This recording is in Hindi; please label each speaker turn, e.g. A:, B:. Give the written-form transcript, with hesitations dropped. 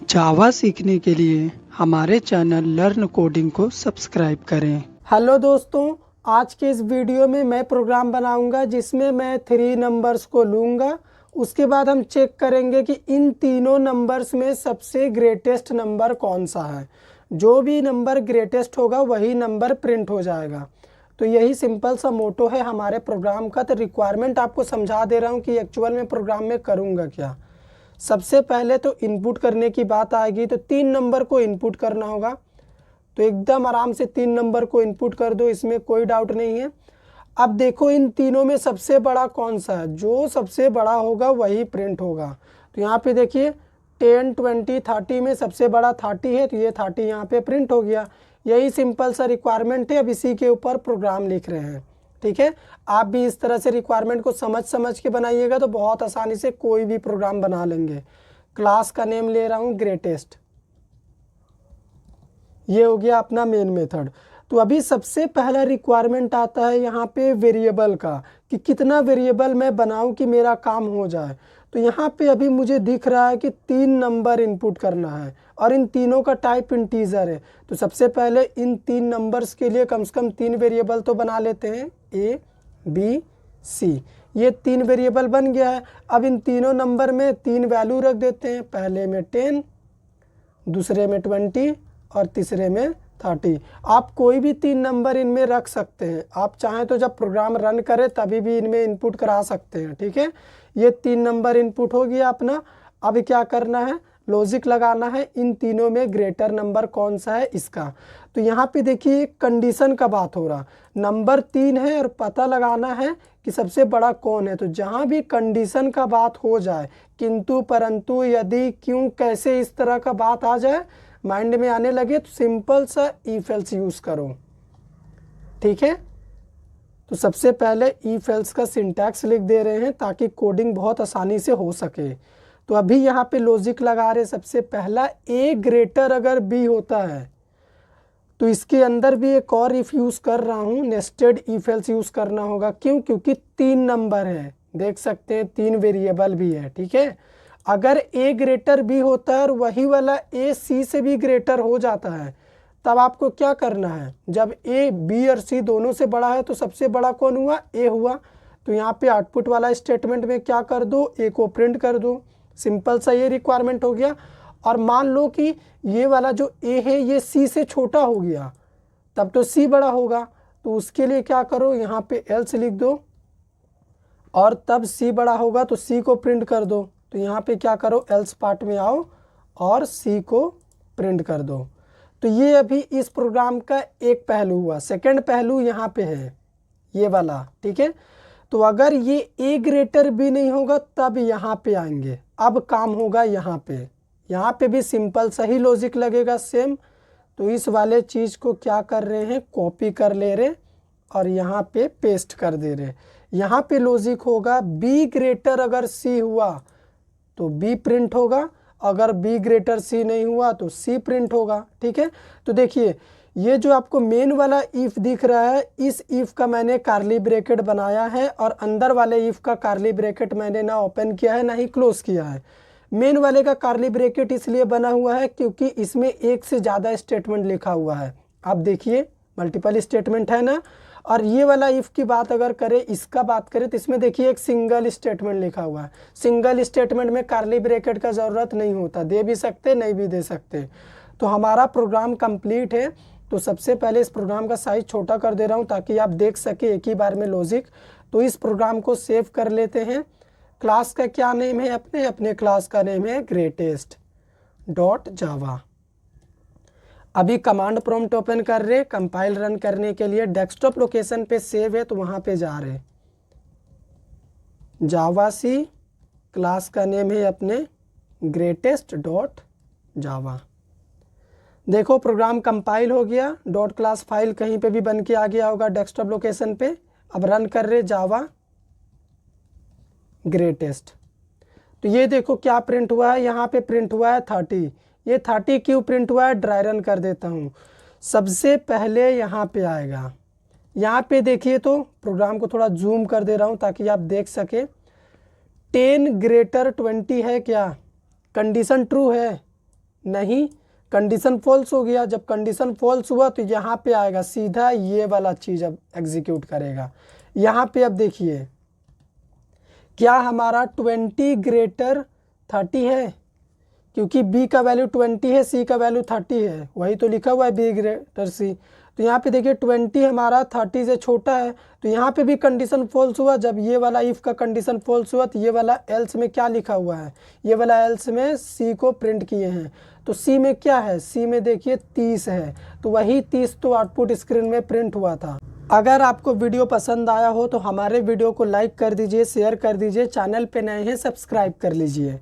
A: जावा सीखने के लिए हमारे चैनल लर्न कोडिंग को सब्सक्राइब करें।
B: हेलो दोस्तों, आज के इस वीडियो में मैं प्रोग्राम बनाऊंगा जिसमें मैं 3 नंबर्स को लूँगा। उसके बाद हम चेक करेंगे कि इन तीनों नंबर्स में सबसे ग्रेटेस्ट नंबर कौन सा है। जो भी नंबर ग्रेटेस्ट होगा वही नंबर प्रिंट हो जाएगा। तो यही सिंपल सा मोटो है हमारे प्रोग्राम का। तो रिक्वायरमेंट आपको समझा दे रहा हूँ कि एक्चुअल में प्रोग्राम में करूँगा क्या। सबसे पहले तो इनपुट करने की बात आएगी, तो 3 नंबर को इनपुट करना होगा। तो एकदम आराम से 3 नंबर को इनपुट कर दो, इसमें कोई डाउट नहीं है। अब देखो इन तीनों में सबसे बड़ा कौन सा है, जो सबसे बड़ा होगा वही प्रिंट होगा। तो यहाँ पे देखिए 10, 20, 30 में सबसे बड़ा 30 है, तो ये 30 यहाँ पे प्रिंट हो गया। यही सिंपल सा रिक्वायरमेंट है। अब इसी के ऊपर प्रोग्राम लिख रहे हैं, ठीक है। आप भी इस तरह से रिक्वायरमेंट को समझ के बनाइएगा तो बहुत आसानी से कोई भी प्रोग्राम बना लेंगे। क्लास का नेम ले रहा हूँ ग्रेटेस्ट। ये हो गया अपना मेन मेथड। तो अभी सबसे पहला रिक्वायरमेंट आता है यहाँ पे वेरिएबल का, कि कितना वेरिएबल मैं बनाऊँ कि मेरा काम हो जाए। तो यहाँ पे अभी मुझे दिख रहा है कि 3 नंबर इनपुट करना है और इन तीनों का टाइप इंटीजर है। तो सबसे पहले इन 3 नंबर्स के लिए कम से कम 3 वेरिएबल तो बना लेते हैं, ए बी सी। ये 3 वेरिएबल बन गया है। अब इन तीनों नंबर में 3 वैल्यू रख देते हैं, पहले में 10, दूसरे में 20 और तीसरे में 30। आप कोई भी 3 नंबर इनमें रख सकते हैं। आप चाहें तो जब प्रोग्राम रन करें तभी भी इनमें इनपुट करा सकते हैं, ठीक है। ये 3 नंबर इनपुट हो गया अपना। अब क्या करना है, लॉजिक लगाना है इन तीनों में ग्रेटर नंबर कौन सा है इसका। तो यहाँ पे देखिए कंडीशन का बात हो रहा, नंबर 3 है और पता लगाना है कि सबसे बड़ा कौन है। तो जहाँ भी कंडीशन का बात हो जाए, किंतु परंतु यदि क्यों कैसे इस तरह का बात आ जाए माइंड में आने लगे, तो सिंपल सा इफ एल्स यूज़ करो, ठीक है। तो सबसे पहले इफ एल्स का सिंटैक्स लिख दे रहे हैं ताकि कोडिंग बहुत आसानी से हो सके। तो अभी यहाँ पे लॉजिक लगा रहे, सबसे पहला ए ग्रेटर अगर बी होता है तो इसके अंदर भी एक और इफ यूज़ कर रहा हूँ, नेस्टेड इफ एल्स यूज़ करना होगा। क्यों? क्योंकि 3 नंबर है, देख सकते हैं 3 वेरिएबल भी है, ठीक है। अगर ए ग्रेटर बी होता है और वही वाला ए सी से भी ग्रेटर हो जाता है, तब आपको क्या करना है, जब ए बी और सी दोनों से बड़ा है तो सबसे बड़ा कौन हुआ, ए हुआ। तो यहाँ पे आउटपुट वाला स्टेटमेंट में क्या कर दो, ए को प्रिंट कर दो। सिंपल सा ये रिक्वायरमेंट हो गया। और मान लो कि ये वाला जो ए है ये सी से छोटा हो गया, तब तो सी बड़ा होगा। तो उसके लिए क्या करो, यहाँ पे एल्स लिख दो और तब सी बड़ा होगा तो सी को प्रिंट कर दो। तो यहाँ पे क्या करो, एल्स पार्ट में आओ और सी को प्रिंट कर दो। तो ये अभी इस प्रोग्राम का एक पहलू हुआ। सेकंड पहलू यहाँ पे है ये वाला, ठीक है। तो अगर ये ए ग्रेटर बी नहीं होगा तब यहाँ पे आएंगे। अब काम होगा यहाँ पे भी सिंपल सही लॉजिक लगेगा सेम। तो इस वाले चीज़ को क्या कर रहे हैं, कॉपी कर ले रहे और यहाँ पे पेस्ट कर दे रहे। यहाँ पे लॉजिक होगा बी ग्रेटर अगर सी हुआ तो बी प्रिंट होगा, अगर बी ग्रेटर सी नहीं हुआ तो सी प्रिंट होगा, ठीक है। तो देखिए ये जो आपको मेन वाला इफ दिख रहा है, इस इफ का मैंने कार्ली ब्रैकेट बनाया है और अंदर वाले इफ का कार्ली ब्रैकेट मैंने ना ओपन किया है ना ही क्लोज किया है। मेन वाले का कार्ली ब्रैकेट इसलिए बना हुआ है क्योंकि इसमें एक से ज़्यादा स्टेटमेंट लिखा हुआ है। आप देखिए मल्टीपल स्टेटमेंट है ना। और ये वाला इफ़ की बात अगर करें, इसका बात करें तो इसमें देखिए एक सिंगल स्टेटमेंट लिखा हुआ है। सिंगल स्टेटमेंट में कार्ली ब्रैकेट का ज़रूरत नहीं होता, दे भी सकते नहीं भी दे सकते। तो हमारा प्रोग्राम कंप्लीट है। तो सबसे पहले इस प्रोग्राम का साइज छोटा कर दे रहा हूँ ताकि आप देख सके एक ही बार में लॉजिक। तो इस प्रोग्राम को सेव कर लेते हैं। क्लास का क्या नेम है, अपने क्लास का नेम है ग्रेटेस्ट डॉट जावा। अभी कमांड प्रॉम्प्ट ओपन कर रहे, कंपाइल रन करने के लिए डेस्कटॉप लोकेशन पे सेव है तो वहाँ पे जा रहे। जावा सी, क्लास का नेम है अपने ग्रेटेस्ट डॉट जावा। देखो प्रोग्राम कंपाइल हो गया, डॉट क्लास फाइल कहीं पे भी बन के आ गया होगा डेस्कटॉप लोकेशन पे। अब रन कर रहे जावा ग्रेटेस्ट। तो ये देखो क्या प्रिंट हुआ है, यहाँ पे प्रिंट हुआ है 30। ये 30 क्यों प्रिंट हुआ है, ड्राई रन कर देता हूँ। सबसे पहले यहाँ पे आएगा, यहाँ पे देखिए तो प्रोग्राम को थोड़ा जूम कर दे रहा हूँ ताकि आप देख सके। 10 ग्रेटर 20 है क्या, कंडीशन ट्रू है। नहीं, कंडीशन फॉल्स हो गया। जब कंडीशन फॉल्स हुआ तो यहाँ पे आएगा सीधा ये वाला चीज़ अब एग्जीक्यूट करेगा। यहाँ पे अब देखिए क्या हमारा 20 ग्रेटर 30 है, क्योंकि b का वैल्यू 20 है, c का वैल्यू 30 है, वही तो लिखा हुआ है b ग्रेटर c। तो यहाँ पे देखिए 20 हमारा 30 से छोटा है, तो यहाँ पे भी कंडीशन फॉल्स हुआ। जब ये वाला इफ़ का कंडीशन फॉल्स हुआ तो ये वाला एल्स में क्या लिखा हुआ है, ये वाला एल्स में c को प्रिंट किए हैं। तो c में क्या है, c में देखिए 30 है, तो वही 30 तो आउटपुट स्क्रीन में प्रिंट हुआ था। अगर आपको वीडियो पसंद आया हो तो हमारे वीडियो को लाइक कर दीजिए, शेयर कर दीजिए, चैनल पे नए हैं सब्सक्राइब कर लीजिए।